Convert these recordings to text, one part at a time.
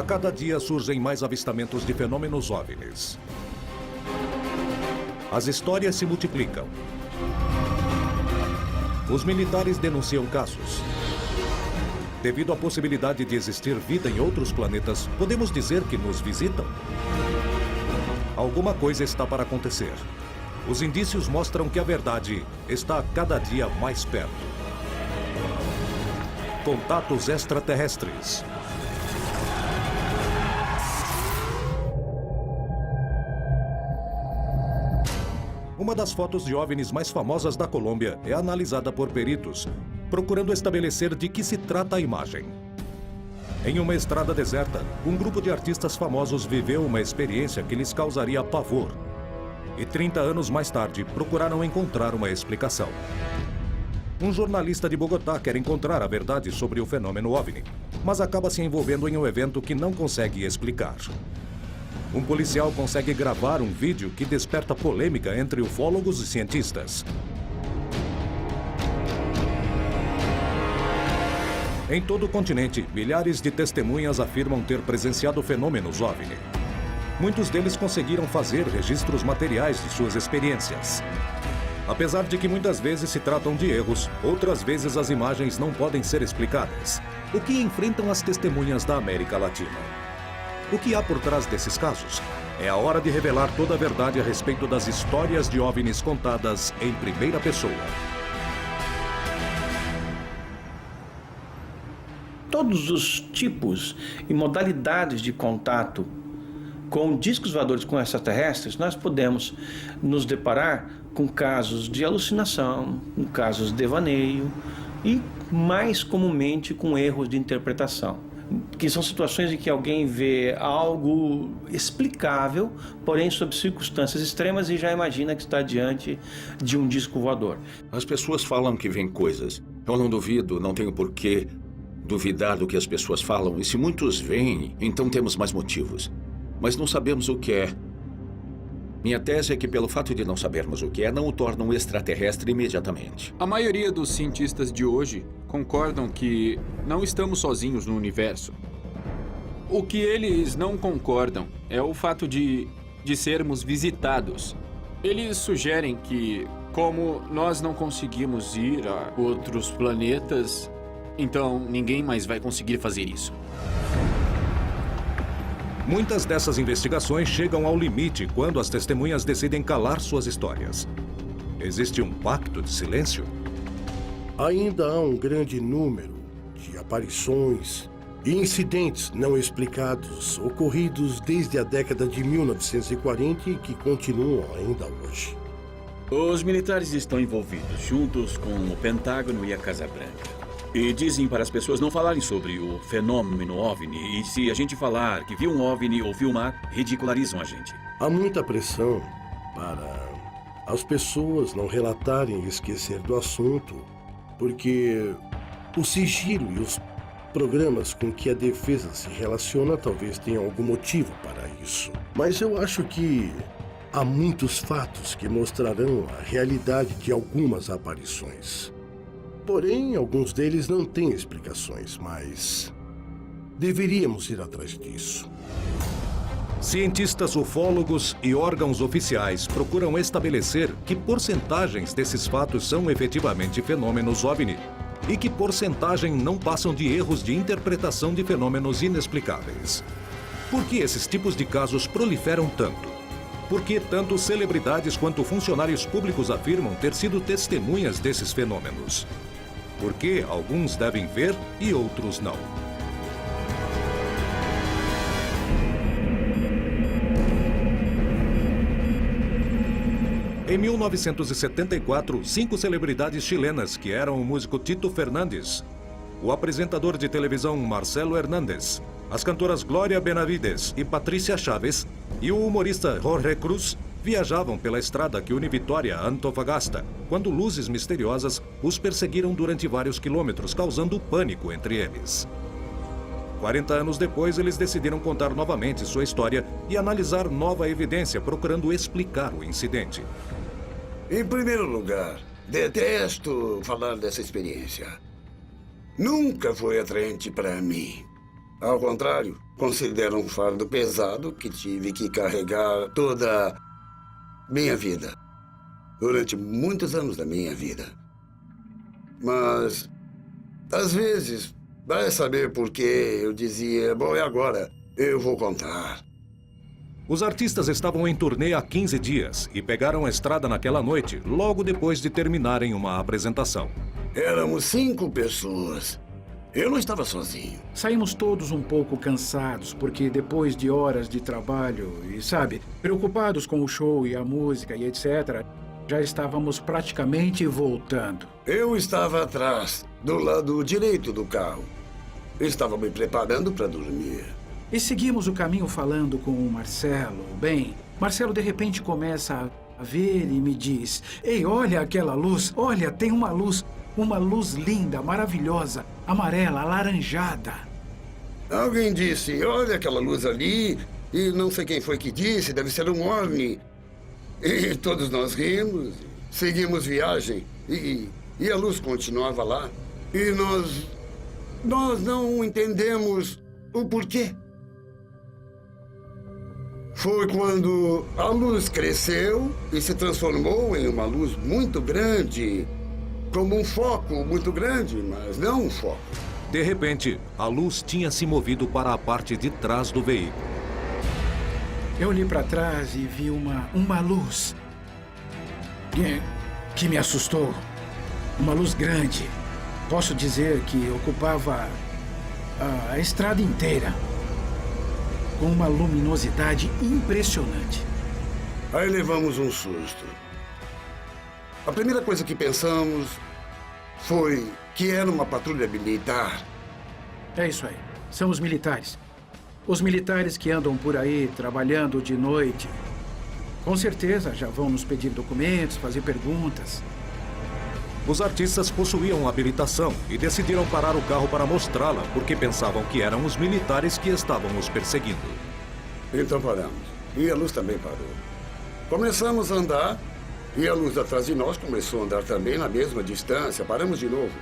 A cada dia surgem mais avistamentos de fenômenos OVNIs. As histórias se multiplicam. Os militares denunciam casos. Devido à possibilidade de existir vida em outros planetas, podemos dizer que nos visitam? Alguma coisa está para acontecer. Os indícios mostram que a verdade está a cada dia mais perto. Contatos extraterrestres. Uma das fotos de OVNIs mais famosas da Colômbia é analisada por peritos, procurando estabelecer de que se trata a imagem. Em uma estrada deserta, um grupo de artistas famosos viveu uma experiência que lhes causaria pavor. E 30 anos mais tarde, procuraram encontrar uma explicação. Um jornalista de Bogotá quer encontrar a verdade sobre o fenômeno OVNI, mas acaba se envolvendo em um evento que não consegue explicar. Um policial consegue gravar um vídeo que desperta polêmica entre ufólogos e cientistas. Em todo o continente, milhares de testemunhas afirmam ter presenciado fenômenos OVNI. Muitos deles conseguiram fazer registros materiais de suas experiências. Apesar de que muitas vezes se tratam de erros, outras vezes as imagens não podem ser explicadas. O que enfrentam as testemunhas da América Latina? O que há por trás desses casos? É a hora de revelar toda a verdade a respeito das histórias de OVNIs contadas em primeira pessoa. Todos os tipos e modalidades de contato com discos voadores com extraterrestres, nós podemos nos deparar com casos de alucinação, com casos de devaneio e, mais comumente, com erros de interpretação. Que são situações em que alguém vê algo explicável, porém sob circunstâncias extremas e já imagina que está diante de um disco voador. As pessoas falam que veem coisas. Eu não duvido, não tenho por que duvidar do que as pessoas falam. E se muitos veem, então temos mais motivos. Mas não sabemos o que é. Minha tese é que pelo fato de não sabermos o que é, não o torna um extraterrestre imediatamente. A maioria dos cientistas de hoje concordam que não estamos sozinhos no universo. O que eles não concordam é o fato de sermos visitados. Eles sugerem que, como nós não conseguimos ir a outros planetas, então ninguém mais vai conseguir fazer isso. Muitas dessas investigações chegam ao limite quando as testemunhas decidem calar suas histórias. Existe um pacto de silêncio? Ainda há um grande número de aparições e incidentes não explicados ocorridos desde a década de 1940 e que continuam ainda hoje. Os militares estão envolvidos, juntos com o Pentágono e a Casa Branca. E dizem para as pessoas não falarem sobre o fenômeno OVNI. E se a gente falar que viu um OVNI ou filmar, ridicularizam a gente. Há muita pressão para as pessoas não relatarem e esquecer do assunto, porque o sigilo e os programas com que a defesa se relaciona talvez tenham algum motivo para isso. Mas eu acho que há muitos fatos que mostrarão a realidade de algumas aparições. Porém, alguns deles não têm explicações, mas deveríamos ir atrás disso. Cientistas ufólogos e órgãos oficiais procuram estabelecer que porcentagens desses fatos são efetivamente fenômenos OVNI e que porcentagem não passam de erros de interpretação de fenômenos inexplicáveis. Por que esses tipos de casos proliferam tanto? Por que tanto celebridades quanto funcionários públicos afirmam ter sido testemunhas desses fenômenos? Por que alguns devem ver e outros não? Em 1974, 5 celebridades chilenas, que eram o músico Tito Fernandes, o apresentador de televisão Marcelo Hernández, as cantoras Glória Benavides e Patrícia Chaves e o humorista Jorge Cruz, viajavam pela estrada que une Vitória a Antofagasta, quando luzes misteriosas os perseguiram durante vários quilômetros, causando pânico entre eles. 40 anos depois, eles decidiram contar novamente sua história e analisar nova evidência, procurando explicar o incidente. Em primeiro lugar, detesto falar dessa experiência. Nunca foi atraente para mim. Ao contrário, considero um fardo pesado que tive que carregar toda minha vida. Durante muitos anos da minha vida. Mas, às vezes, vai saber por que eu dizia, bom, é agora, eu vou contar. Os artistas estavam em turnê há 15 dias e pegaram a estrada naquela noite, logo depois de terminarem uma apresentação. Éramos 5 pessoas. Eu não estava sozinho. Saímos todos um pouco cansados, porque depois de horas de trabalho e, sabe, preocupados com o show e a música e etc., já estávamos praticamente voltando. Eu estava atrás, do lado direito do carro. Estava me preparando para dormir. E seguimos o caminho falando com o Marcelo. Bem, Marcelo de repente começa a ver e me diz: Ei, olha aquela luz, olha, tem uma luz linda, maravilhosa, amarela, alaranjada. Alguém disse, olha aquela luz ali, e não sei quem foi que disse, deve ser um OVNI. E todos nós rimos, seguimos viagem, e a luz continuava lá. E nós não entendemos o porquê. Foi quando a luz cresceu e se transformou em uma luz muito grande, como um foco muito grande, mas não um foco. De repente, a luz tinha se movido para a parte de trás do veículo. Eu olhei para trás e vi uma luz que me assustou. Uma luz grande. Posso dizer que ocupava a estrada inteira. Com uma luminosidade impressionante. Aí levamos um susto. A primeira coisa que pensamos foi que era uma patrulha militar. É isso aí. São os militares. Os militares que andam por aí trabalhando de noite. Com certeza já vão nos pedir documentos, fazer perguntas. Os artistas possuíam habilitação e decidiram parar o carro para mostrá-la, porque pensavam que eram os militares que estavam os perseguindo. Então paramos. E a luz também parou. Começamos a andar e a luz atrás de nós começou a andar também na mesma distância. Paramos de novo.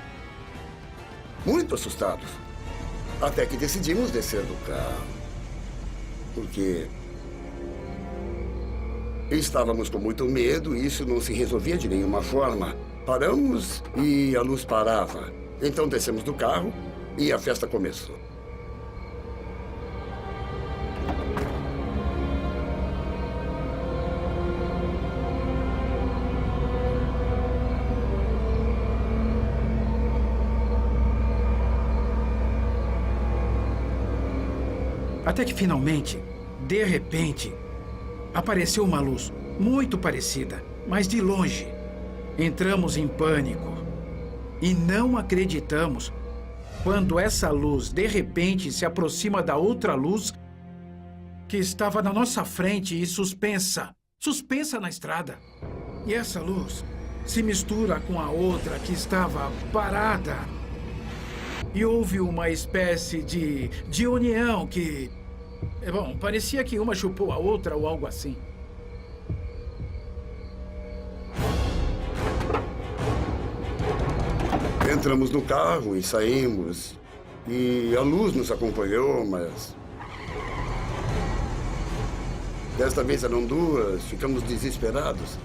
Muito assustados. Até que decidimos descer do carro. Porque estávamos com muito medo e isso não se resolvia de nenhuma forma. Paramos e a luz parava. Então descemos do carro e a festa começou. Até que finalmente, de repente, apareceu uma luz muito parecida, mas de longe. Entramos em pânico e não acreditamos quando essa luz, de repente, se aproxima da outra luz que estava na nossa frente e suspensa na estrada. E essa luz se mistura com a outra que estava parada. E houve uma espécie de união que... Bom, parecia que uma chupou a outra ou algo assim. Entramos no carro e saímos. E a luz nos acompanhou, mas... Desta vez eram duas, ficamos desesperados.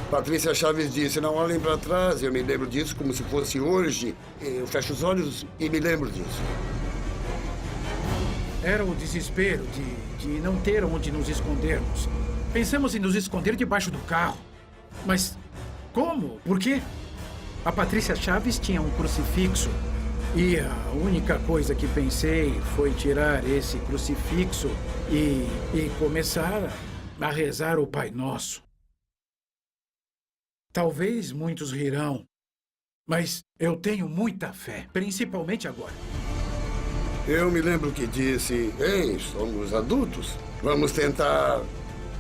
Patrícia Chaves disse, não olhem para trás. Eu me lembro disso como se fosse hoje. Eu fecho os olhos e me lembro disso. Era o desespero de não ter onde nos escondermos. Pensamos em nos esconder debaixo do carro. Mas como? Por quê? A Patrícia Chaves tinha um crucifixo. E a única coisa que pensei foi tirar esse crucifixo e começar a rezar o Pai Nosso. Talvez muitos rirão, mas eu tenho muita fé, principalmente agora. Eu me lembro que disse, ei, somos adultos. Vamos tentar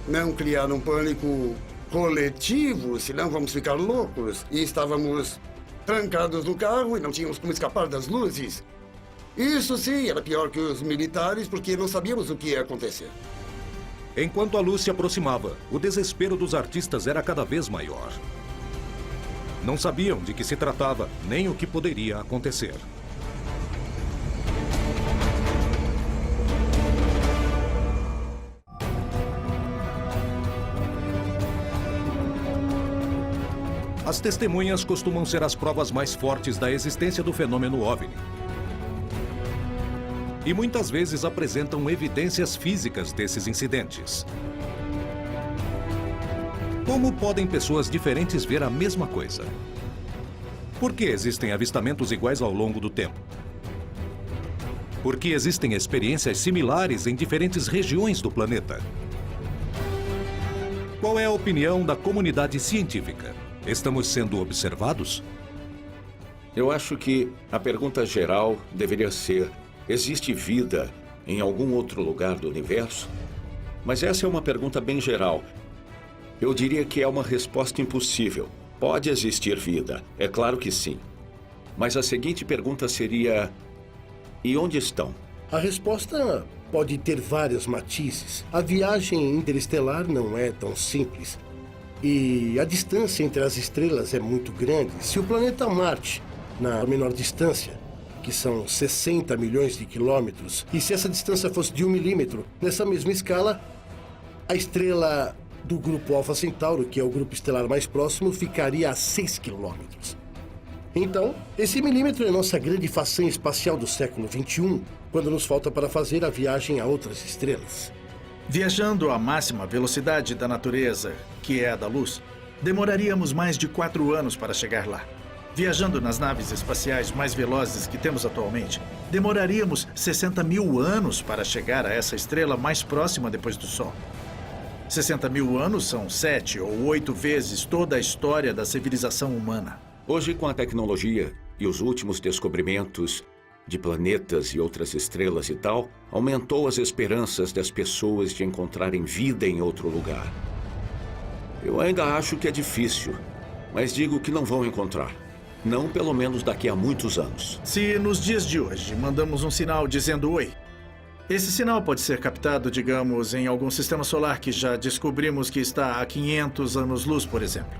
não criar um pânico coletivo, senão vamos ficar loucos. E estávamos trancados no carro e não tínhamos como escapar das luzes. Isso sim, era pior que os militares, porque não sabíamos o que ia acontecer. Enquanto a luz se aproximava, o desespero dos artistas era cada vez maior. Não sabiam de que se tratava, nem o que poderia acontecer. As testemunhas costumam ser as provas mais fortes da existência do fenômeno OVNI. E muitas vezes apresentam evidências físicas desses incidentes. Como podem pessoas diferentes ver a mesma coisa? Por que existem avistamentos iguais ao longo do tempo? Por que existem experiências similares em diferentes regiões do planeta? Qual é a opinião da comunidade científica? Estamos sendo observados? Eu acho que a pergunta geral deveria ser: existe vida em algum outro lugar do universo? Mas essa é uma pergunta bem geral. Eu diria que é uma resposta impossível. Pode existir vida, é claro que sim. Mas a seguinte pergunta seria: e onde estão? A resposta pode ter vários matizes. A viagem interestelar não é tão simples. E a distância entre as estrelas é muito grande. Se o planeta Marte, na menor distância, que são 60 milhões de quilômetros, e se essa distância fosse de 1 milímetro, nessa mesma escala, a estrela do grupo Alfa Centauro, que é o grupo estelar mais próximo, ficaria a 6 quilômetros. Então, esse milímetro é nossa grande façanha espacial do século XXI, quando nos falta para fazer a viagem a outras estrelas. Viajando à máxima velocidade da natureza, que é a da luz, demoraríamos mais de 4 anos para chegar lá. Viajando nas naves espaciais mais velozes que temos atualmente, demoraríamos 60 mil anos para chegar a essa estrela mais próxima depois do Sol. 60 mil anos são 7 ou 8 vezes toda a história da civilização humana. Hoje, com a tecnologia e os últimos descobrimentos de planetas e outras estrelas e tal, aumentou as esperanças das pessoas de encontrarem vida em outro lugar. Eu ainda acho que é difícil, mas digo que não vão encontrar. Não pelo menos daqui a muitos anos. Se nos dias de hoje mandamos um sinal dizendo oi, esse sinal pode ser captado, digamos, em algum sistema solar que já descobrimos que está a 500 anos-luz, por exemplo.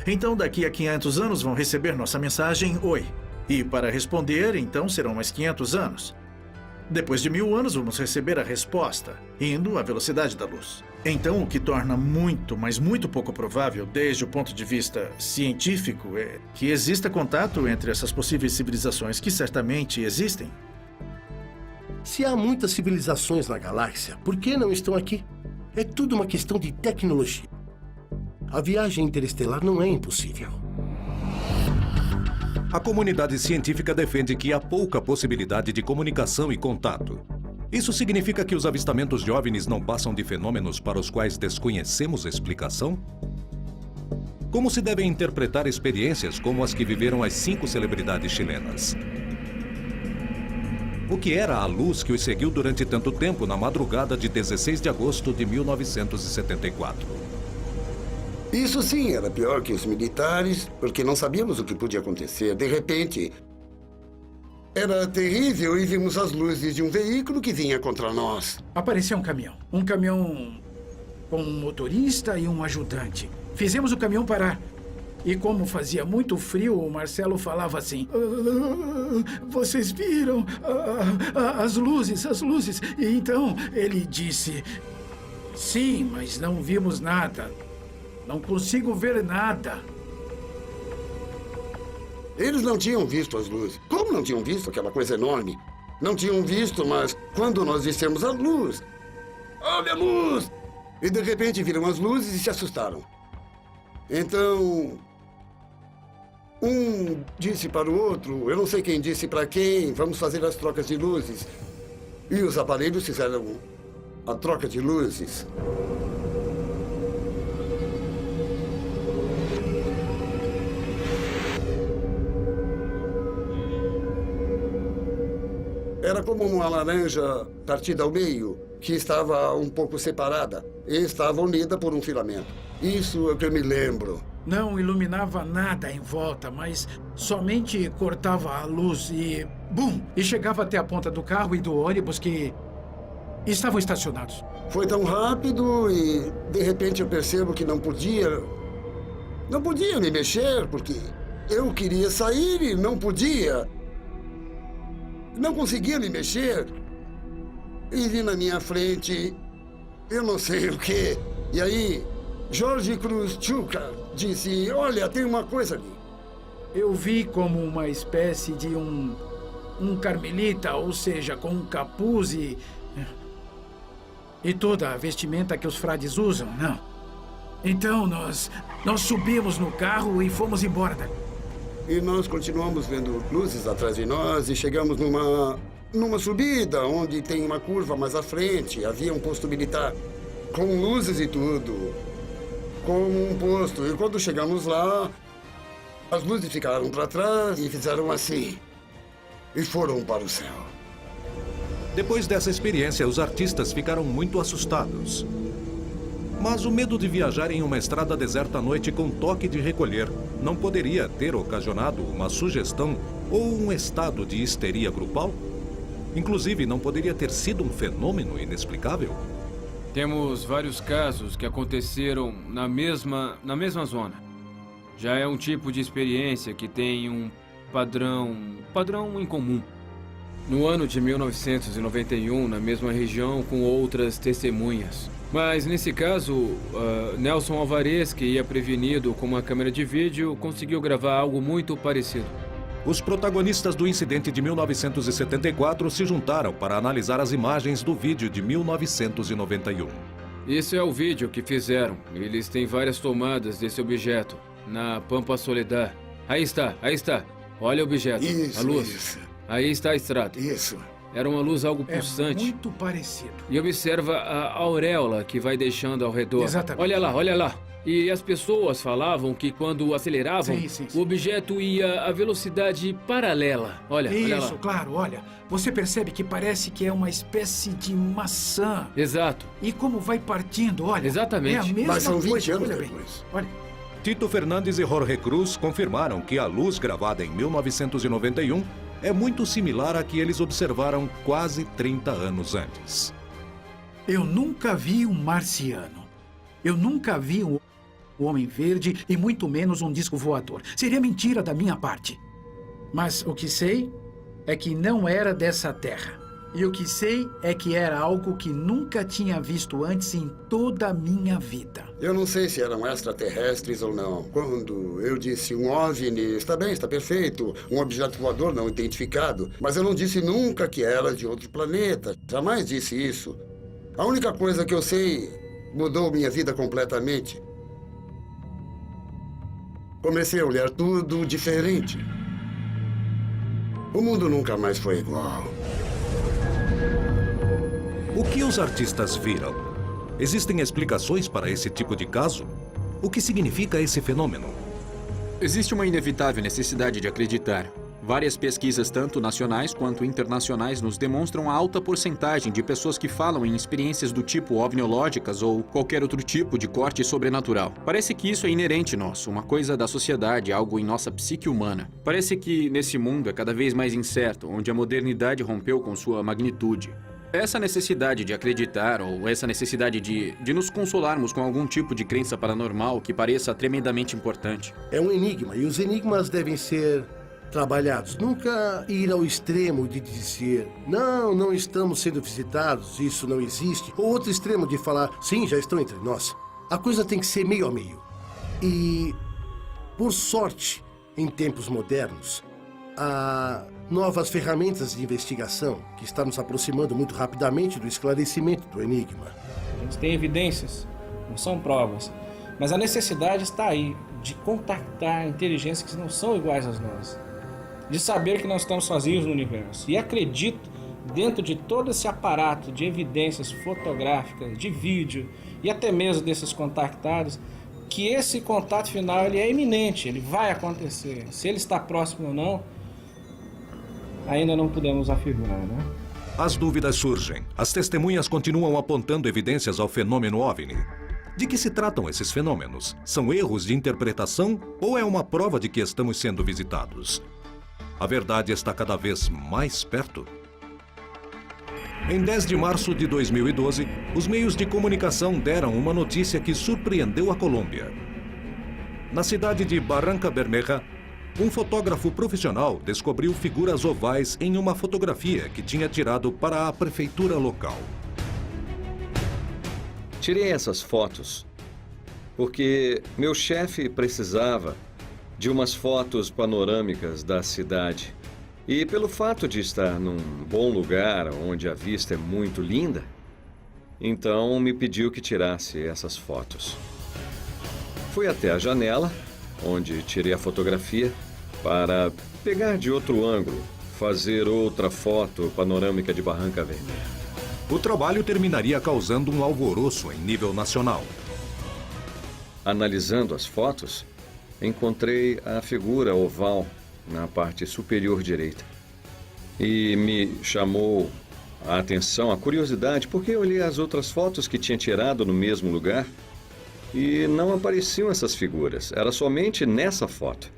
Então, daqui a 500 anos vão receber nossa mensagem oi. E para responder, então, serão mais 500 anos. Depois de 1000 anos, vamos receber a resposta, indo à velocidade da luz. Então, o que torna muito, mas muito pouco provável, desde o ponto de vista científico, é que exista contato entre essas possíveis civilizações que certamente existem. Se há muitas civilizações na galáxia, por que não estão aqui? É tudo uma questão de tecnologia. A viagem interestelar não é impossível. A comunidade científica defende que há pouca possibilidade de comunicação e contato. Isso significa que os avistamentos de OVNIs não passam de fenômenos para os quais desconhecemos a explicação? Como se devem interpretar experiências como as que viveram as 5 celebridades chilenas? O que era a luz que os seguiu durante tanto tempo na madrugada de 16 de agosto de 1974? Isso sim era pior que os militares, porque não sabíamos o que podia acontecer. De repente, era terrível e vimos as luzes de um veículo que vinha contra nós. Apareceu um caminhão. Um caminhão com um motorista e um ajudante. Fizemos o caminhão parar. E como fazia muito frio, o Marcelo falava assim: vocês viram as luzes, as luzes. E então ele disse: sim, mas não vimos nada. Não consigo ver nada. Eles não tinham visto as luzes. Como não tinham visto aquela coisa enorme? Não tinham visto, mas quando nós dissemos a luz, olha a luz! E de repente viram as luzes e se assustaram. Então, um disse para o outro, eu não sei quem disse para quem, vamos fazer as trocas de luzes. E os aparelhos fizeram a troca de luzes. Era como uma laranja partida ao meio, que estava um pouco separada e estava unida por um filamento. Isso é o que eu me lembro. Não iluminava nada em volta, mas somente cortava a luz e... bum! E chegava até a ponta do carro e do ônibus que estavam estacionados. Foi tão rápido e, de repente, eu percebo que não podia me mexer, porque eu queria sair e não podia. Não conseguia me mexer. E vi na minha frente, eu não sei o quê. E aí, Jorge Cruz Chuca disse, olha, tem uma coisa ali. Eu vi como uma espécie de um carmelita, ou seja, com um capuz e toda a vestimenta que os frades usam, não. Então nós subimos no carro e fomos embora dali. E nós continuamos vendo luzes atrás de nós e chegamos numa subida onde tem uma curva mais à frente. Havia um posto militar com luzes e tudo, como um posto. E quando chegamos lá, as luzes ficaram para trás e fizeram assim. E foram para o céu. Depois dessa experiência, os artistas ficaram muito assustados. Mas o medo de viajar em uma estrada deserta à noite com toque de recolher não poderia ter ocasionado uma sugestão ou um estado de histeria grupal? Inclusive, não poderia ter sido um fenômeno inexplicável? Temos vários casos que aconteceram na mesma zona. Já é um tipo de experiência que tem um padrão em comum. No ano de 1991, na mesma região, com outras testemunhas. Mas, nesse caso, Nelson Alvarez, que ia prevenido com uma câmera de vídeo, conseguiu gravar algo muito parecido. Os protagonistas do incidente de 1974 se juntaram para analisar as imagens do vídeo de 1991. Esse é o vídeo que fizeram. Eles têm várias tomadas desse objeto, na Pampa Soledad. Aí está. Olha o objeto, Isso, a luz. isso. Aí está a estrada. Isso. Era uma luz algo pulsante. É muito parecido. E observa a auréola que vai deixando ao redor. Exatamente. Olha lá. E as pessoas falavam que quando aceleravam, Sim. o objeto ia a velocidade paralela. Olha Isso, lá. claro, olha. Você percebe que parece que é uma espécie de maçã. Exato. E como vai partindo, olha. Exatamente. É a mesma Mas são 20 coisa, anos olha bem. depois. Olha. Tito Fernandes e Jorge Cruz confirmaram que a luz gravada em 1991 é muito similar à que eles observaram quase 30 anos antes. Eu nunca vi um marciano. Eu nunca vi um homem verde e muito menos um disco voador. Seria mentira da minha parte. Mas o que sei é que não era dessa terra. E o que sei é que era algo que nunca tinha visto antes em toda a minha vida. Eu não sei se eram extraterrestres ou não. Quando eu disse um OVNI, está bem, está perfeito. Um objeto voador não identificado. Mas eu não disse nunca que era de outro planeta. Jamais disse isso. A única coisa que eu sei mudou minha vida completamente. Comecei a olhar tudo diferente. O mundo nunca mais foi igual. O que os artistas viram? Existem explicações para esse tipo de caso? O que significa esse fenômeno? Existe uma inevitável necessidade de acreditar. Várias pesquisas, tanto nacionais quanto internacionais, nos demonstram a alta porcentagem de pessoas que falam em experiências do tipo ovniológicas ou qualquer outro tipo de corte sobrenatural. Parece que isso é inerente nosso, uma coisa da sociedade, algo em nossa psique humana. Parece que nesse mundo é cada vez mais incerto, onde a modernidade rompeu com sua magnitude. Essa necessidade de acreditar, ou essa necessidade de nos consolarmos com algum tipo de crença paranormal que pareça tremendamente importante. É um enigma, e os enigmas devem ser trabalhados. Nunca ir ao extremo de dizer, não estamos sendo visitados, isso não existe. Ou outro extremo de falar, sim, já estão entre nós. A coisa tem que ser meio a meio. E, por sorte, em tempos modernos, há novas ferramentas de investigação que estão nos aproximando muito rapidamente do esclarecimento do enigma. A gente tem evidências, não são provas, mas a necessidade está aí de contactar inteligências que não são iguais às nossas, de saber que nós estamos sozinhos no universo. E acredito, dentro de todo esse aparato de evidências fotográficas, de vídeo e até mesmo desses contactados, que esse contato final ele é iminente, ele vai acontecer. Se ele está próximo ou não, ainda não podemos afirmar, né? As dúvidas surgem. As testemunhas continuam apontando evidências ao fenômeno OVNI. De que se tratam esses fenômenos? São erros de interpretação ou é uma prova de que estamos sendo visitados? A verdade está cada vez mais perto. Em 10 de março de 2012, os meios de comunicação deram uma notícia que surpreendeu a Colômbia. Na cidade de Barranca Bermeja, um fotógrafo profissional descobriu figuras ovais em uma fotografia que tinha tirado para a prefeitura local. Tirei essas fotos porque meu chefe precisava de umas fotos panorâmicas da cidade. E pelo fato de estar num bom lugar, onde a vista é muito linda, então me pediu que tirasse essas fotos. Fui até a janela, onde tirei a fotografia, para pegar de outro ângulo, fazer outra foto panorâmica de Barranca Bermeja. O trabalho terminaria causando um alvoroço em nível nacional. Analisando as fotos, encontrei a figura oval na parte superior direita. E me chamou a atenção, a curiosidade, porque eu olhei as outras fotos que tinha tirado no mesmo lugar e não apareciam essas figuras. Era somente nessa foto.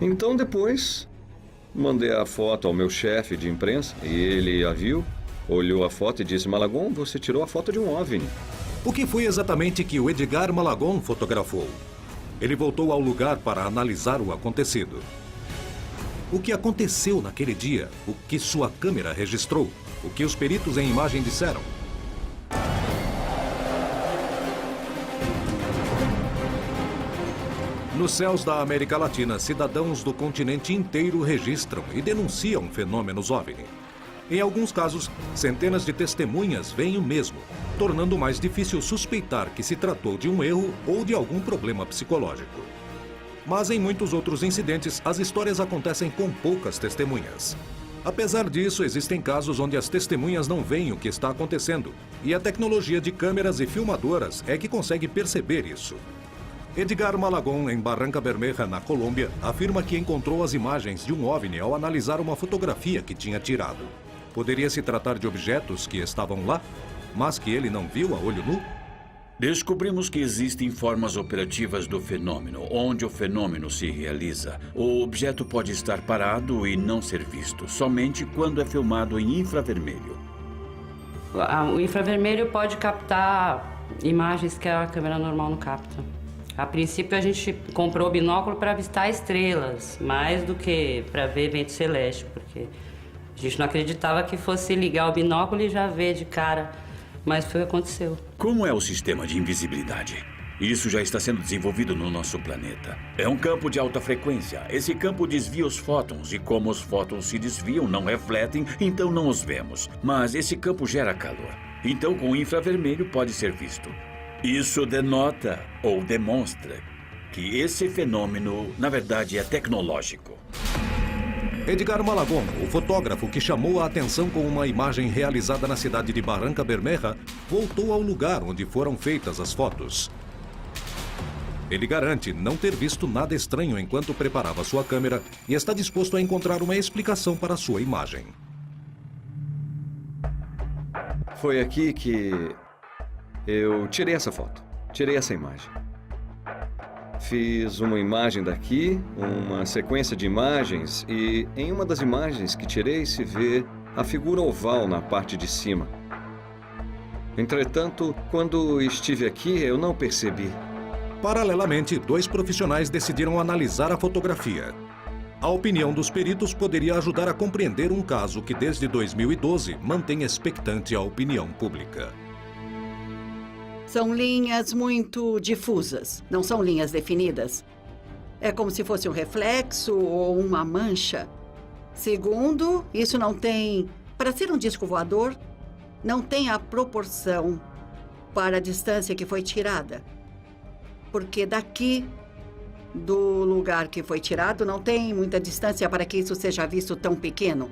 Então depois, mandei a foto ao meu chefe de imprensa e ele a viu, olhou a foto e disse: Malagon, você tirou a foto de um OVNI. O que foi exatamente que o Edgar Malagon fotografou? Ele voltou ao lugar para analisar o acontecido. O que aconteceu naquele dia? O que sua câmera registrou? O que os peritos em imagem disseram? Nos céus da América Latina, cidadãos do continente inteiro registram e denunciam fenômenos OVNI. Em alguns casos, centenas de testemunhas veem o mesmo, tornando mais difícil suspeitar que se tratou de um erro ou de algum problema psicológico. Mas em muitos outros incidentes, as histórias acontecem com poucas testemunhas. Apesar disso, existem casos onde as testemunhas não veem o que está acontecendo, e a tecnologia de câmeras e filmadoras é que consegue perceber isso. Edgar Malagon, em Barranca Bermeja, na Colômbia, afirma que encontrou as imagens de um OVNI ao analisar uma fotografia que tinha tirado. Poderia se tratar de objetos que estavam lá, mas que ele não viu a olho nu? Descobrimos que existem formas operativas do fenômeno, onde o fenômeno se realiza. O objeto pode estar parado e não ser visto, somente quando é filmado em infravermelho. O infravermelho pode captar imagens que a câmera normal não capta. A princípio, a gente comprou o binóculo para avistar estrelas, mais do que para ver evento celeste, porque a gente não acreditava que fosse ligar o binóculo e já ver de cara, mas foi o que aconteceu. Como é o sistema de invisibilidade? Isso já está sendo desenvolvido no nosso planeta. É um campo de alta frequência. Esse campo desvia os fótons e como os fótons se desviam, não refletem, então não os vemos. Mas esse campo gera calor. Então, com o infravermelho pode ser visto. Isso denota ou demonstra que esse fenômeno, na verdade, é tecnológico. Edgar Malagon, o fotógrafo que chamou a atenção com uma imagem realizada na cidade de Barranca Bermeja, voltou ao lugar onde foram feitas as fotos. Ele garante não ter visto nada estranho enquanto preparava sua câmera e está disposto a encontrar uma explicação para sua imagem. Foi aqui que eu tirei essa foto, tirei essa imagem. Fiz uma imagem daqui, uma sequência de imagens e em uma das imagens que tirei se vê a figura oval na parte de cima. Entretanto, quando estive aqui, eu não percebi. Paralelamente, 2 profissionais decidiram analisar a fotografia. A opinião dos peritos poderia ajudar a compreender um caso que desde 2012 mantém expectante a opinião pública. São linhas muito difusas, não são linhas definidas. É como se fosse um reflexo ou uma mancha. Segundo, isso não tem... Para ser um disco voador, não tem a proporção para a distância que foi tirada. Porque daqui, do lugar que foi tirado, não tem muita distância para que isso seja visto tão pequeno.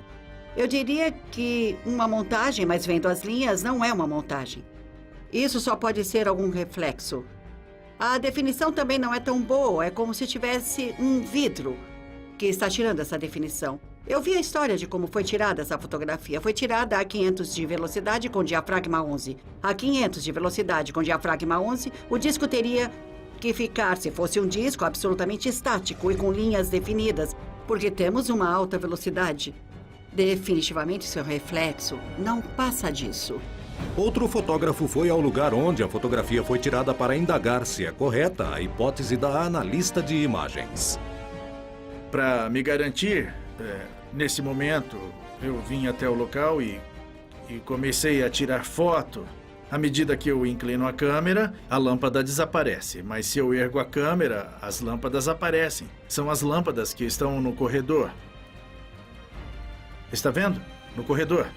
Eu diria que uma montagem, mas vendo as linhas, não é uma montagem. Isso só pode ser algum reflexo. A definição também não é tão boa, é como se tivesse um vidro que está tirando essa definição. Eu vi a história de como foi tirada essa fotografia. Foi tirada a 500 de velocidade com diafragma 11. A 500 de velocidade com diafragma 11, o disco teria que ficar, se fosse um disco, absolutamente estático e com linhas definidas, porque temos uma alta velocidade. Definitivamente, seu reflexo não passa disso. Outro fotógrafo foi ao lugar onde a fotografia foi tirada para indagar se é correta a hipótese da analista de imagens. Para me garantir, nesse momento, eu vim até o local e comecei a tirar foto À medida que eu inclino a câmera, a lâmpada desaparece. Mas se eu ergo a câmera, as lâmpadas aparecem. São as lâmpadas que estão no corredor. Está vendo? No corredor.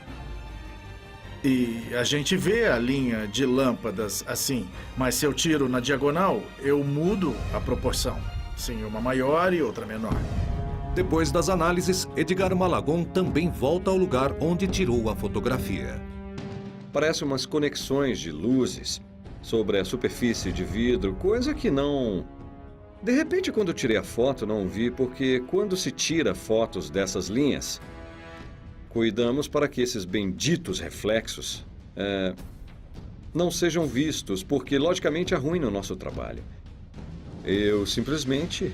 E a gente vê a linha de lâmpadas assim. Mas se eu tiro na diagonal, eu mudo a proporção. Sim, uma maior e outra menor. Depois das análises, Edgar Malagon também volta ao lugar onde tirou a fotografia. Parece umas conexões de luzes sobre a superfície de vidro, coisa que não... De repente, quando eu tirei a foto, não vi, porque quando se tira fotos dessas linhas, cuidamos para que esses benditos reflexos não sejam vistos, porque logicamente arruinam o nosso trabalho. Eu simplesmente...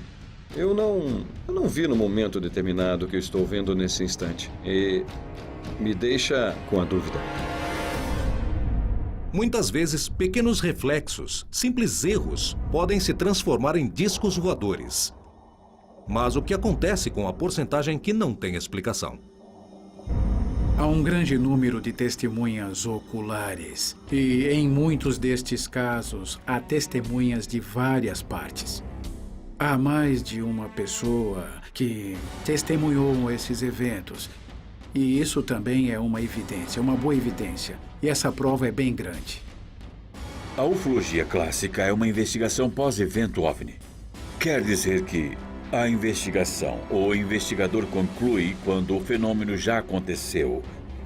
Eu não vi no momento determinado que eu estou vendo nesse instante. E me deixa com a dúvida. Muitas vezes, pequenos reflexos, simples erros, podem se transformar em discos voadores. Mas o que acontece com a porcentagem que não tem explicação? Há um grande número de testemunhas oculares. E em muitos destes casos, há testemunhas de várias partes. Há mais de uma pessoa que testemunhou esses eventos. E isso também é uma evidência, uma boa evidência. E essa prova é bem grande. A ufologia clássica é uma investigação pós-evento OVNI. Quer dizer que a investigação ou o investigador conclui quando o fenômeno já aconteceu.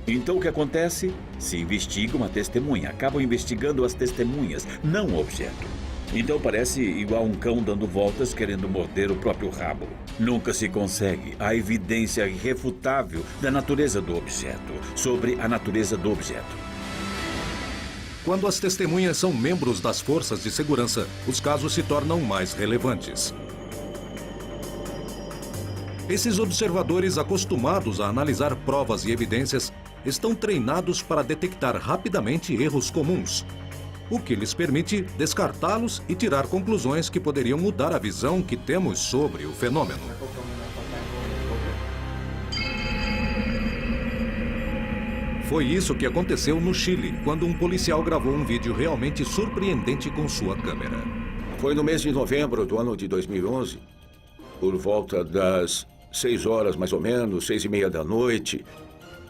Então o que acontece? Se investiga uma testemunha. Acabam investigando as testemunhas, não o objeto. Então parece igual um cão dando voltas querendo morder o próprio rabo. Nunca se consegue a evidência irrefutável da natureza do objeto, sobre a natureza do objeto. Quando as testemunhas são membros das forças de segurança, os casos se tornam mais relevantes. Esses observadores, acostumados a analisar provas e evidências, estão treinados para detectar rapidamente erros comuns, o que lhes permite descartá-los e tirar conclusões que poderiam mudar a visão que temos sobre o fenômeno. Foi isso que aconteceu no Chile, quando um policial gravou um vídeo realmente surpreendente com sua câmera. Foi no mês de novembro do ano de 2011, por volta das 6 horas mais ou menos, 6:30 da noite,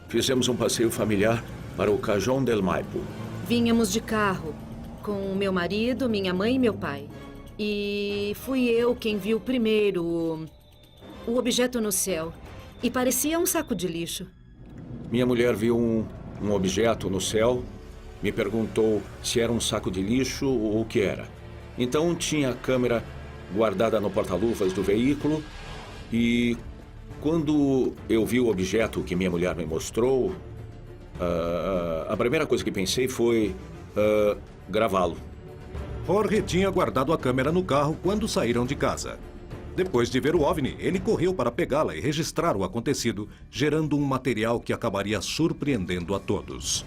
fizemos um passeio familiar para o Cajón del Maipo. Vínhamos de carro, com meu marido, minha mãe e meu pai. E fui eu quem viu primeiro o objeto no céu. E parecia um saco de lixo. Minha mulher viu um objeto no céu, me perguntou se era um saco de lixo ou o que era. Então tinha a câmera guardada no porta-luvas do veículo e quando eu vi o objeto que minha mulher me mostrou, a primeira coisa que pensei foi gravá-lo. Jorge tinha guardado a câmera no carro quando saíram de casa. Depois de ver o OVNI, ele correu para pegá-la e registrar o acontecido, gerando um material que acabaria surpreendendo a todos.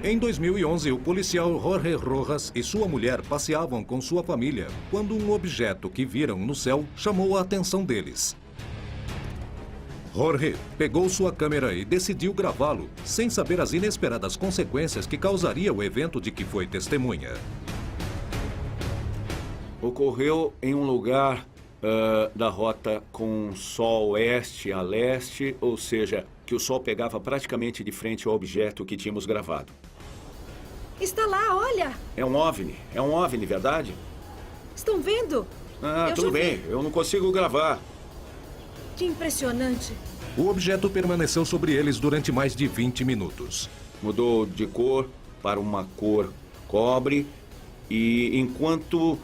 Em 2011, o policial Jorge Rojas e sua mulher passeavam com sua família quando um objeto que viram no céu chamou a atenção deles. Jorge pegou sua câmera e decidiu gravá-lo, sem saber as inesperadas consequências que causaria o evento de que foi testemunha. Ocorreu em um lugar da rota com sol oeste a leste, ou seja, que o sol pegava praticamente de frente ao objeto que tínhamos gravado. Está lá, olha! É um OVNI, verdade? Estão vendo? Tudo bem, eu não consigo gravar. Que impressionante. O objeto permaneceu sobre eles durante mais de 20 minutos. Mudou de cor para uma cor cobre e enquanto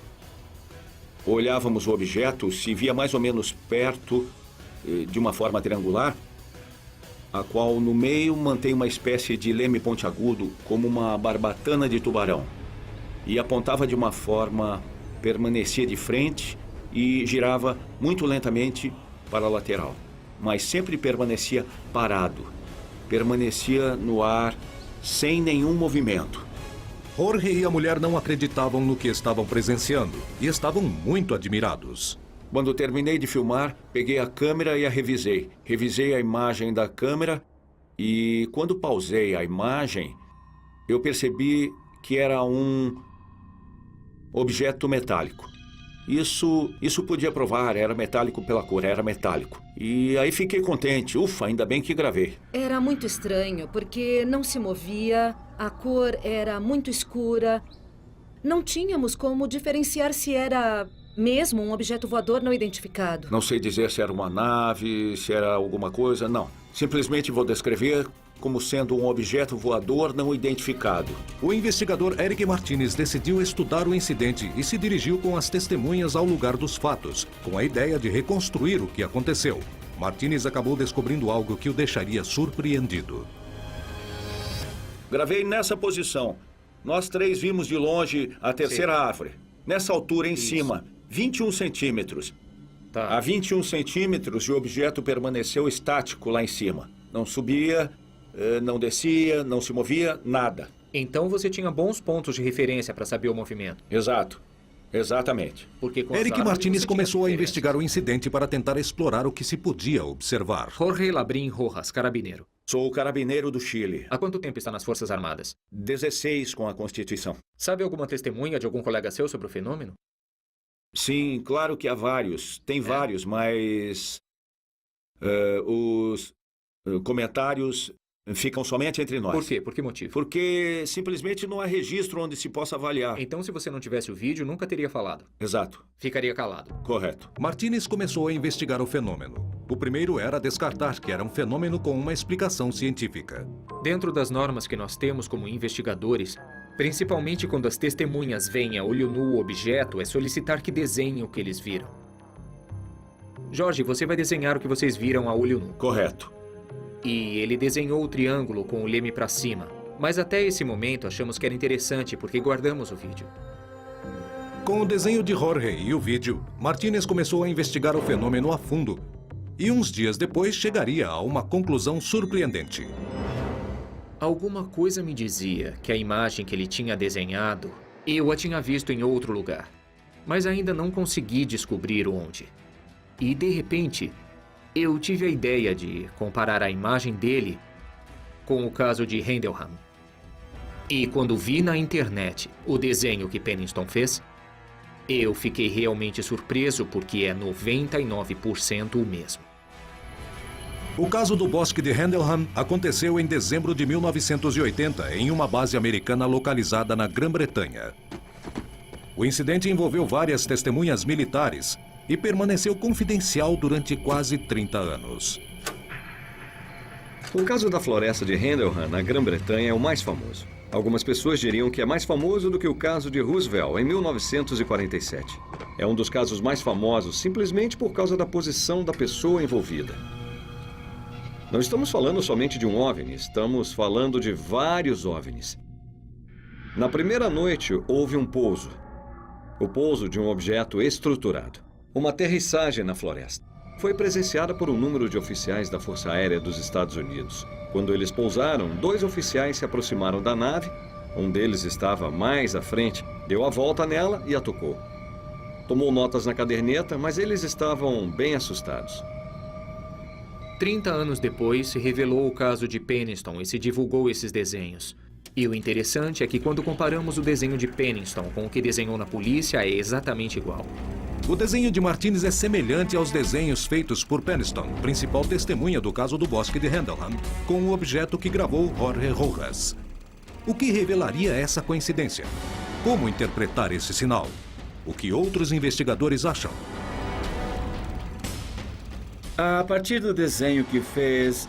olhávamos o objeto, se via mais ou menos perto de uma forma triangular, a qual no meio mantém uma espécie de leme pontiagudo, como uma barbatana de tubarão. E apontava de uma forma, permanecia de frente e girava muito lentamente para a lateral. Mas sempre permanecia parado, permanecia no ar, sem nenhum movimento. Jorge e a mulher não acreditavam no que estavam presenciando e estavam muito admirados. Quando terminei de filmar, peguei a câmera e a revisei. Revisei a imagem da câmera e quando pausei a imagem, eu percebi que era um objeto metálico. Isso podia provar, era metálico pela cor, era metálico. E aí fiquei contente, ufa, ainda bem que gravei. Era muito estranho, porque não se movia, a cor era muito escura. Não tínhamos como diferenciar se era mesmo um objeto voador não identificado. Não sei dizer se era uma nave, se era alguma coisa, não. Simplesmente vou descrever como sendo um objeto voador não identificado. O investigador Eric Martinez decidiu estudar o incidente e se dirigiu com as testemunhas ao lugar dos fatos, com a ideia de reconstruir o que aconteceu. Martinez acabou descobrindo algo que o deixaria surpreendido. Gravei nessa posição. Nós três vimos de longe a terceira árvore. Nessa altura, em cima, 21 centímetros. A 21 centímetros, o objeto permaneceu estático lá em cima. Não subia, não descia, não se movia, nada. Então você tinha bons pontos de referência para saber o movimento. Exato. Exatamente. Porque com Eric Martinez começou a investigar o incidente para tentar explorar o que se podia observar. Jorge Labrín Rojas, carabineiro. Sou o carabineiro do Chile. Há quanto tempo está nas Forças Armadas? 16 com a Constituição. Sabe alguma testemunha de algum colega seu sobre o fenômeno? Sim, claro que há vários. Tem vários, mas os comentários ficam somente entre nós. Por quê? Por que motivo? Porque simplesmente não há registro onde se possa avaliar. Então, se você não tivesse o vídeo, nunca teria falado. Exato. Ficaria calado. Correto. Martinez começou a investigar o fenômeno. O primeiro era descartar que era um fenômeno com uma explicação científica. Dentro das normas que nós temos como investigadores, principalmente quando as testemunhas veem a olho nu o objeto, é solicitar que desenhem o que eles viram. Jorge, você vai desenhar o que vocês viram a olho nu. Correto. E ele desenhou o triângulo com o leme para cima. Mas até esse momento achamos que era interessante porque guardamos o vídeo. Com o desenho de Jorge e o vídeo, Martinez começou a investigar o fenômeno a fundo. E uns dias depois chegaria a uma conclusão surpreendente. Alguma coisa me dizia que a imagem que ele tinha desenhado, eu a tinha visto em outro lugar. Mas ainda não consegui descobrir onde. E de repente, eu tive a ideia de comparar a imagem dele com o caso de Hendelham. E quando vi na internet o desenho que Penniston fez, eu fiquei realmente surpreso porque é 99% o mesmo. O caso do bosque de Hendelham aconteceu em dezembro de 1980 em uma base americana localizada na Grã-Bretanha. O incidente envolveu várias testemunhas militares e permaneceu confidencial durante quase 30 anos. O caso da floresta de Hendelham, na Grã-Bretanha, é o mais famoso. Algumas pessoas diriam que é mais famoso do que o caso de Roosevelt, em 1947. É um dos casos mais famosos simplesmente por causa da posição da pessoa envolvida. Não estamos falando somente de um OVNI, estamos falando de vários OVNIs. Na primeira noite, houve um pouso. O pouso de um objeto estruturado. Uma aterrissagem na floresta. Foi presenciada por um número de oficiais da Força Aérea dos Estados Unidos. Quando eles pousaram, 2 oficiais se aproximaram da nave. Um deles estava mais à frente, deu a volta nela e a tocou. Tomou notas na caderneta, mas eles estavam bem assustados. 30 anos depois, se revelou o caso de Penniston e se divulgou esses desenhos. E o interessante é que quando comparamos o desenho de Penniston com o que desenhou na polícia, é exatamente igual. O desenho de Martinez é semelhante aos desenhos feitos por Penniston, principal testemunha do caso do bosque de Hendelham, com o objeto que gravou Jorge Rojas. O que revelaria essa coincidência? Como interpretar esse sinal? O que outros investigadores acham? A partir do desenho que fez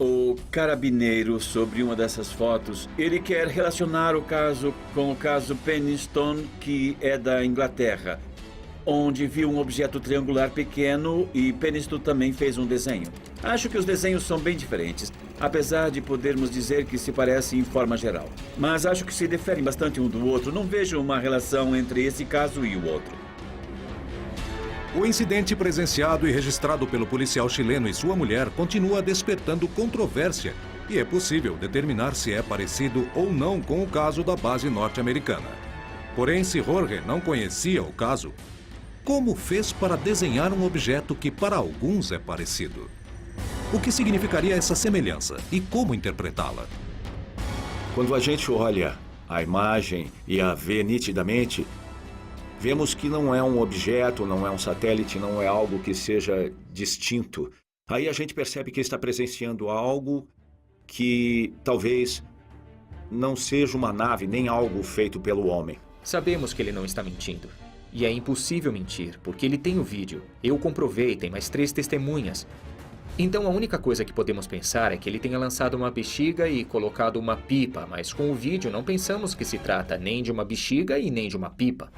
o carabineiro sobre uma dessas fotos, ele quer relacionar o caso com o caso Penniston, que é da Inglaterra, onde viu um objeto triangular pequeno e Penniston também fez um desenho. Acho que os desenhos são bem diferentes, apesar de podermos dizer que se parecem em forma geral. Mas acho que se diferem bastante um do outro. Não vejo uma relação entre esse caso e o outro. O incidente presenciado e registrado pelo policial chileno e sua mulher continua despertando controvérsia e é possível determinar se é parecido ou não com o caso da base norte-americana. Porém, se Jorge não conhecia o caso, como fez para desenhar um objeto que para alguns é parecido? O que significaria essa semelhança e como interpretá-la? Quando a gente olha a imagem e a vê nitidamente, vemos que não é um objeto, não é um satélite, não é algo que seja distinto. Aí a gente percebe que está presenciando algo que talvez não seja uma nave, nem algo feito pelo homem. Sabemos que ele não está mentindo. E é impossível mentir, porque ele tem o vídeo. Eu comprovei, tem mais 3 testemunhas. Então a única coisa que podemos pensar é que ele tenha lançado uma bexiga e colocado uma pipa, mas com o vídeo não pensamos que se trata nem de uma bexiga e nem de uma pipa.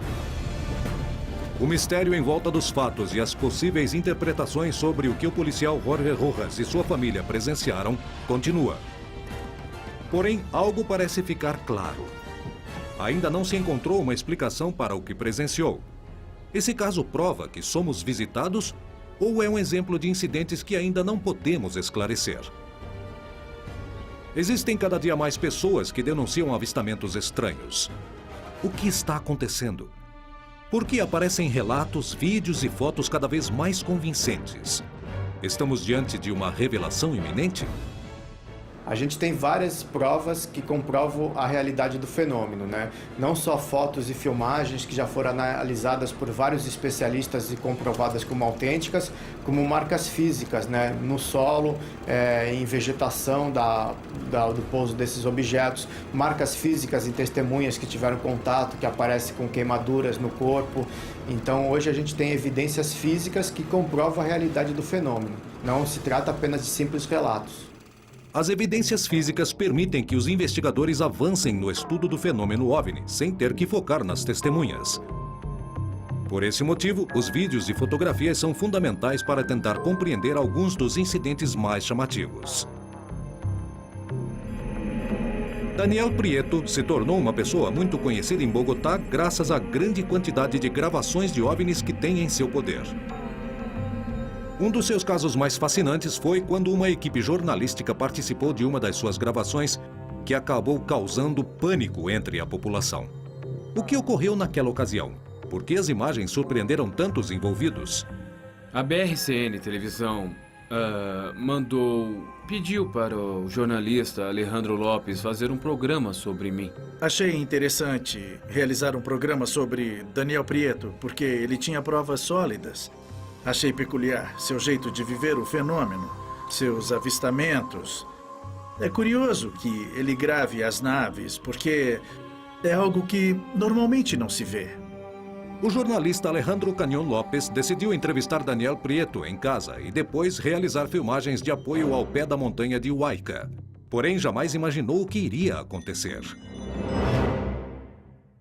O mistério em volta dos fatos e as possíveis interpretações sobre o que o policial Jorge Rojas e sua família presenciaram continua. Porém, algo parece ficar claro. Ainda não se encontrou uma explicação para o que presenciou. Esse caso prova que somos visitados ou é um exemplo de incidentes que ainda não podemos esclarecer? Existem cada dia mais pessoas que denunciam avistamentos estranhos. O que está acontecendo? Por que aparecem relatos, vídeos e fotos cada vez mais convincentes? Estamos diante de uma revelação iminente? A gente tem várias provas que comprovam a realidade do fenômeno, né? Não só fotos e filmagens que já foram analisadas por vários especialistas e comprovadas como autênticas, como marcas físicas, né? No solo, em vegetação do pouso desses objetos, marcas físicas em testemunhas que tiveram contato, que aparecem com queimaduras no corpo. Então, hoje a gente tem evidências físicas que comprovam a realidade do fenômeno. Não se trata apenas de simples relatos. As evidências físicas permitem que os investigadores avancem no estudo do fenômeno OVNI, sem ter que focar nas testemunhas. Por esse motivo, os vídeos e fotografias são fundamentais para tentar compreender alguns dos incidentes mais chamativos. Daniel Prieto se tornou uma pessoa muito conhecida em Bogotá graças à grande quantidade de gravações de OVNIs que tem em seu poder. Um dos seus casos mais fascinantes foi quando uma equipe jornalística participou de uma das suas gravações que acabou causando pânico entre a população. O que ocorreu naquela ocasião? Por que as imagens surpreenderam tantos envolvidos? A BRCN Televisão pediu para o jornalista Alejandro Lopes fazer um programa sobre mim. Achei interessante realizar um programa sobre Daniel Prieto, porque ele tinha provas sólidas. Achei peculiar seu jeito de viver o fenômeno, seus avistamentos. É curioso que ele grave as naves, porque é algo que normalmente não se vê. O jornalista Alejandro Canyon Lopes decidiu entrevistar Daniel Prieto em casa e depois realizar filmagens de apoio ao pé da montanha de Huayca. Porém, jamais imaginou o que iria acontecer.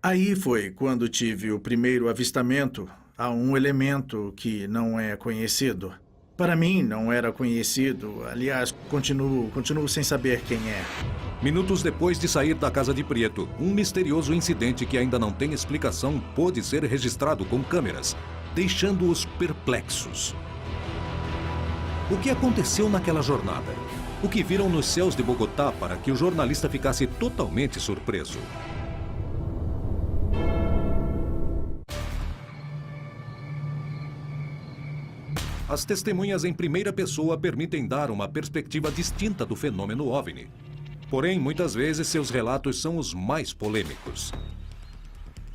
Aí foi quando tive o primeiro avistamento a um elemento que não é conhecido. Para mim, não era conhecido. Aliás, continuo sem saber quem é. Minutos depois de sair da casa de Prieto, um misterioso incidente que ainda não tem explicação pôde ser registrado com câmeras, deixando-os perplexos. O que aconteceu naquela jornada? O que viram nos céus de Bogotá para que o jornalista ficasse totalmente surpreso? As testemunhas em primeira pessoa permitem dar uma perspectiva distinta do fenômeno OVNI. Porém, muitas vezes seus relatos são os mais polêmicos.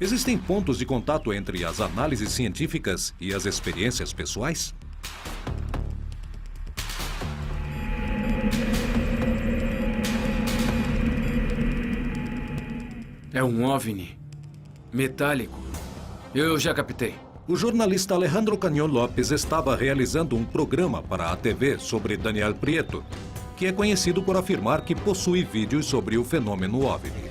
Existem pontos de contato entre as análises científicas e as experiências pessoais? É um OVNI metálico. Eu já captei. O jornalista Alejandro Canyon Lopes estava realizando um programa para a TV sobre Daniel Prieto, que é conhecido por afirmar que possui vídeos sobre o fenômeno OVNI.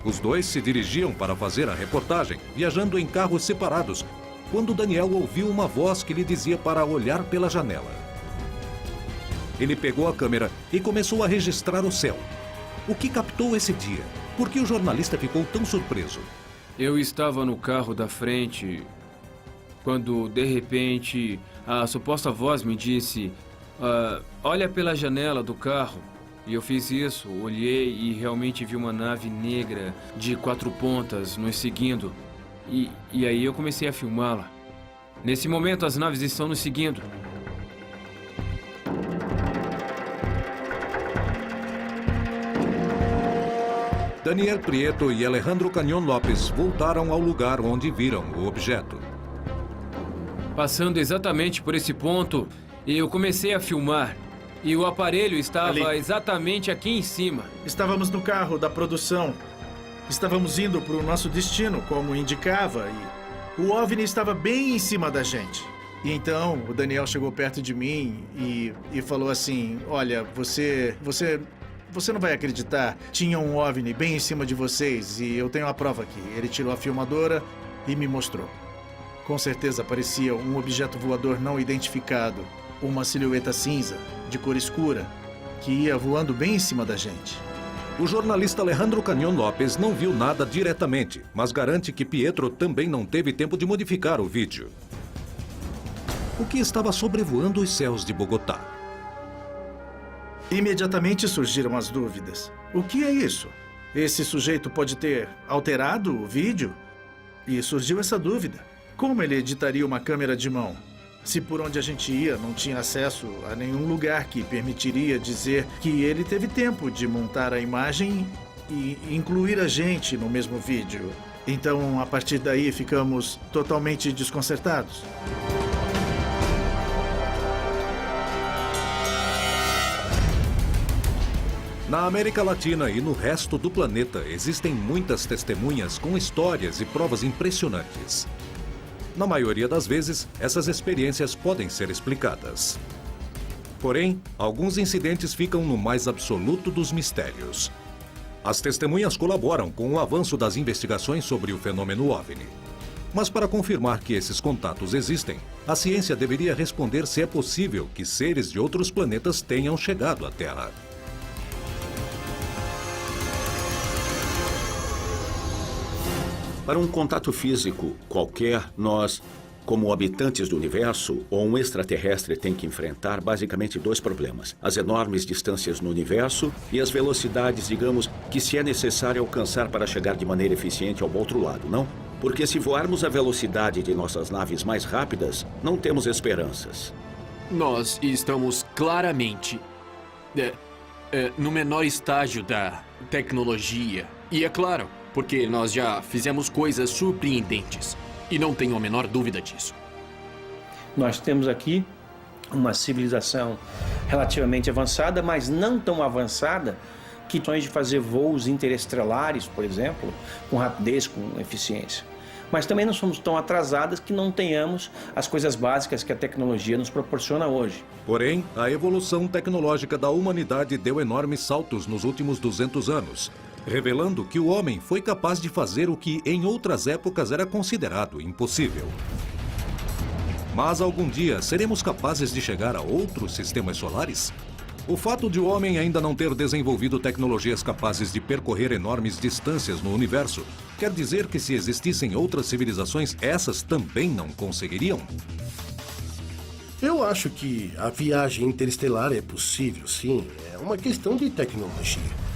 Os dois se dirigiam para fazer a reportagem, viajando em carros separados, quando Daniel ouviu uma voz que lhe dizia para olhar pela janela. Ele pegou a câmera e começou a registrar o céu. O que captou esse dia? Por que o jornalista ficou tão surpreso? Eu estava no carro da frente quando, de repente, a suposta voz me disse: olha pela janela do carro. E eu fiz isso, olhei e realmente vi uma nave negra de 4 pontas nos seguindo. E aí eu comecei a filmá-la. Nesse momento as naves estão nos seguindo. Daniel Prieto e Alejandro Canyon Lopes voltaram ao lugar onde viram o objeto. Passando exatamente por esse ponto, eu comecei a filmar. E o aparelho estava exatamente aqui em cima. Estávamos no carro da produção. Estávamos indo para o nosso destino, como indicava, e o OVNI estava bem em cima da gente. E então o Daniel chegou perto de mim e falou assim: olha, você não vai acreditar, tinha um OVNI bem em cima de vocês e eu tenho a prova aqui. Ele tirou a filmadora e me mostrou. Com certeza parecia um objeto voador não identificado, uma silhueta cinza, de cor escura, que ia voando bem em cima da gente. O jornalista Alejandro Canyon Lopes não viu nada diretamente, mas garante que Pietro também não teve tempo de modificar o vídeo. O que estava sobrevoando os céus de Bogotá? Imediatamente surgiram as dúvidas. O que é isso? Esse sujeito pode ter alterado o vídeo? E surgiu essa dúvida. Como ele editaria uma câmera de mão? Se por onde a gente ia não tinha acesso a nenhum lugar que permitiria dizer que ele teve tempo de montar a imagem e incluir a gente no mesmo vídeo. Então, a partir daí, ficamos totalmente desconcertados. Na América Latina e no resto do planeta existem muitas testemunhas com histórias e provas impressionantes. Na maioria das vezes, essas experiências podem ser explicadas. Porém, alguns incidentes ficam no mais absoluto dos mistérios. As testemunhas colaboram com o avanço das investigações sobre o fenômeno OVNI. Mas para confirmar que esses contatos existem, a ciência deveria responder se é possível que seres de outros planetas tenham chegado à Terra. Para um contato físico qualquer, nós, como habitantes do universo ou um extraterrestre, tem que enfrentar basicamente 2 problemas. As enormes distâncias no universo e as velocidades, digamos, que se é necessário alcançar para chegar de maneira eficiente ao outro lado, não? Porque se voarmos a velocidade de nossas naves mais rápidas, não temos esperanças. Nós estamos claramente no menor estágio da tecnologia. E é claro, porque nós já fizemos coisas surpreendentes. E não tenho a menor dúvida disso. Nós temos aqui uma civilização relativamente avançada, mas não tão avançada que de fazer voos interestelares, por exemplo, com rapidez, com eficiência. Mas também não somos tão atrasadas que não tenhamos as coisas básicas que a tecnologia nos proporciona hoje. Porém, a evolução tecnológica da humanidade deu enormes saltos nos últimos 200 anos. Revelando que o homem foi capaz de fazer o que em outras épocas era considerado impossível. Mas algum dia seremos capazes de chegar a outros sistemas solares? O fato de o homem ainda não ter desenvolvido tecnologias capazes de percorrer enormes distâncias no universo quer dizer que se existissem outras civilizações, essas também não conseguiriam? Eu acho que a viagem interestelar é possível, sim. É uma questão de tecnologia.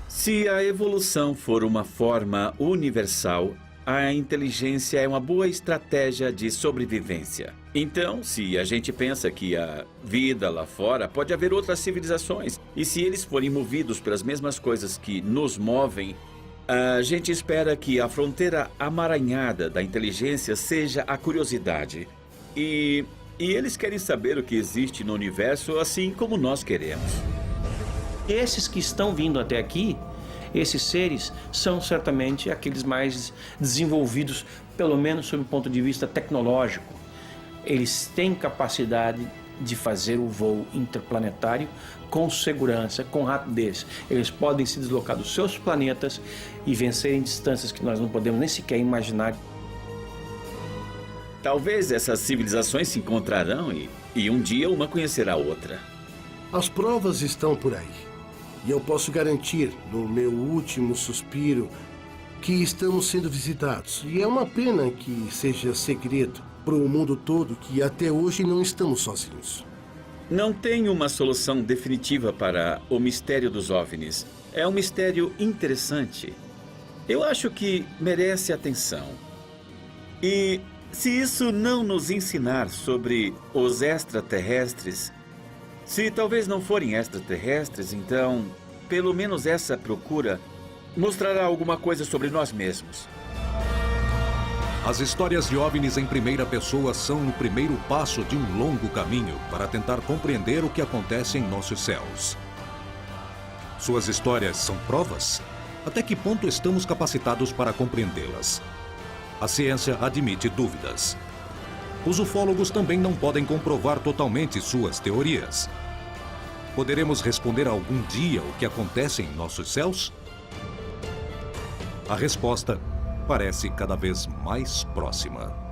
Se a evolução for uma forma universal, a inteligência é uma boa estratégia de sobrevivência. Então, se a gente pensa que a vida lá fora, pode haver outras civilizações. E se eles forem movidos pelas mesmas coisas que nos movem, a gente espera que a fronteira amaranhada da inteligência seja a curiosidade. E eles querem saber o que existe no universo, assim como nós queremos. Esses que estão vindo até aqui, esses seres, são certamente aqueles mais desenvolvidos, pelo menos sob o ponto de vista tecnológico. Eles têm capacidade de fazer o voo interplanetário com segurança, com rapidez. Eles podem se deslocar dos seus planetas e vencerem distâncias que nós não podemos nem sequer imaginar. Talvez essas civilizações se encontrarão e um dia uma conhecerá a outra. As provas estão por aí. E eu posso garantir, no meu último suspiro, que estamos sendo visitados. E é uma pena que seja segredo para o mundo todo que até hoje não estamos sozinhos. Não tem uma solução definitiva para o mistério dos OVNIs. É um mistério interessante. Eu acho que merece atenção. E se isso não nos ensinar sobre os extraterrestres, se talvez não forem extraterrestres, então, pelo menos essa procura mostrará alguma coisa sobre nós mesmos. As histórias de OVNIs em primeira pessoa são o primeiro passo de um longo caminho para tentar compreender o que acontece em nossos céus. Suas histórias são provas? Até que ponto estamos capacitados para compreendê-las? A ciência admite dúvidas. Os ufólogos também não podem comprovar totalmente suas teorias. Poderemos responder algum dia o que acontece em nossos céus? A resposta parece cada vez mais próxima.